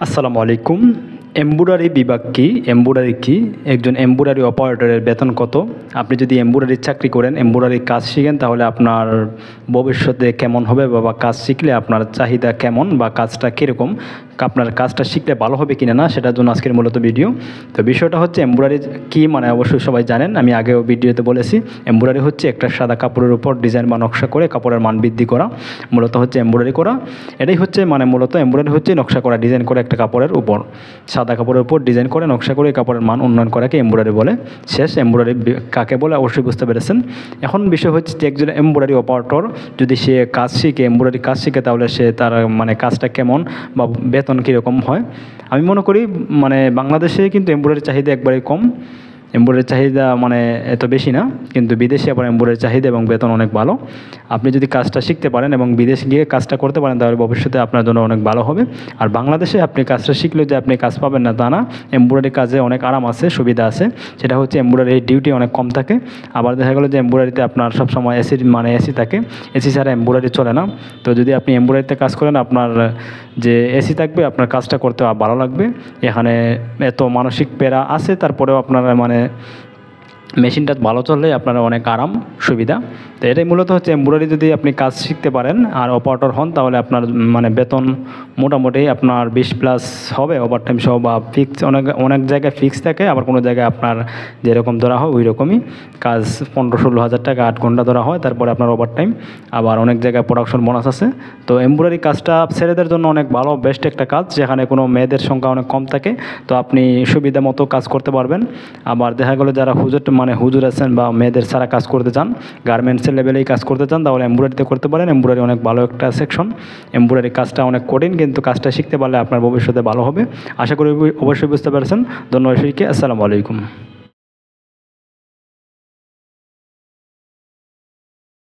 আসসালামু আলাইকুম। এমব্রয়ডারি বিভাগ কি, এমব্রয়ডারি কি, একজন এমব্রয়ডারি অপারেটরের বেতন কত? আপনি যদি এমব্রয়ডারির চাকরি করেন, এমব্রয়ডারির কাজ শিখেন, তাহলে আপনার ভবিষ্যতে কেমন হবে বা কাজ শিখলে আপনার চাহিদা কেমন বা কাজটা কীরকম, আপনার কাজটা শিখলে ভালো হবে কিনা না, সেটার জন্য আজকের মূলত ভিডিও। তো বিষয়টা হচ্ছে এমব্রয়ডারি কি, মানে অবশ্যই সবাই জানেন, আমি আগেও ভিডিওতে বলেছি। এমব্রয়ডারি হচ্ছে একটা সাদা কাপড়ের উপর ডিজাইন বা নকশা করে কাপড়ের মান বৃদ্ধি করা, মূলত হচ্ছে এমব্রয়ডারি করা। এটাই হচ্ছে মূলত এমব্রয়ডারি হচ্ছে নকশা করা, ডিজাইন করে একটা কাপড়ের উপর, সাদা কাপড়ের উপর ডিজাইন করে নকশা করে কাপড়ের মান উন্নয়ন করাকে এমব্রয়ডারি বলে। শেষ, এমব্রয়ডারি কাকে বলে অবশ্যই বুঝতে পেরেছেন। এখন বিষয় হচ্ছে যে একজন এমব্রয়ডারি অপারেটর যদি সে কাজ শিখে, এমব্রয়ডারি কাজ শিখে, তাহলে সে তার কাজটা কেমন বা বেতন কীরকম হয়। আমি মনে করি বাংলাদেশে কিন্তু এমব্রয়ডারি চাহিদা একবারেই কম, এমব্রয়ডারির চাহিদা এত বেশি না, কিন্তু বিদেশে আবার এমব্রয়ডারির চাহিদা এবং বেতন অনেক ভালো। আপনি যদি কাজটা শিখতে পারেন এবং বিদেশে গিয়ে কাজটা করতে পারেন, তাহলে ভবিষ্যতে আপনার জন্য অনেক ভালো হবে। আর বাংলাদেশে আপনি কাজটা শিখলেও যে আপনি কাজ পাবেন না তা না, এমব্রয়ডারি কাজে অনেক আরাম আছে, সুবিধা আছে। সেটা হচ্ছে এমব্রয়ডারির ডিউটি অনেক কম থাকে। আবার দেখা গেলো যে এমব্রয়ডারিতে আপনার সবসময় এসি থাকে, এসি ছাড়া এমব্রয়ডারি চলে না। তো যদি আপনি এমব্রয়ডারিতে কাজ করেন, আপনার যে এসি থাকবে, আপনার কাজটা করতে ভালো লাগবে। এখানে এত মানসিক প্যারা আছে, তারপরেও আপনারা মেশিনটা ভালো চললে আপনার অনেক আরাম সুবিধা। তো এটাই মূলত হচ্ছে এমব্রয়ডারি যদি আপনি কাজ শিখতে পারেন আর অপারেটর হন, তাহলে আপনার বেতন মোটামুটি আপনার 20+ হবে, ওভারটাইম সহ বা ফিক্স। অনেক জায়গায় ফিক্স থাকে, আবার কোনো জায়গায় আপনার যেরকম ধরা হয় ওই রকমই কাজ, 15-16 হাজার টাকা 8 ঘন্টা ধরা হয়, তারপরে আপনার ওভারটাইম। আবার অনেক জায়গায় প্রোডাকশন বোনাস আছে। তো এমব্রয়ডারি কাজটা ছেলেদের জন্য অনেক ভালো, বেস্ট একটা কাজ, যেখানে কোনো মেয়েদের সংখ্যা অনেক কম থাকে। তো আপনি সুবিধা মতো কাজ করতে পারবেন। আবার দেখা গেলো যারা হুজুর আছেন বা মেয়েদের ছাড়া কাজ করতে চান, গার্মেন্টসের লেভেলেই কাজ করতে চান, তাহলে এমব্রয়ডারিতে করতে পারেন। এমব্রয়ডারি অনেক ভালো একটা সেকশন। এমব্রয়ডারি কাজটা অনেক কঠিন, কিন্তু কাজটা শিখতে পারলে আপনার ভবিষ্যতে ভালো হবে। আশা করি অবশ্যই বুঝতে পারছেন। ধন্যবাদ সবাইকে। আসসালামু আলাইকুম।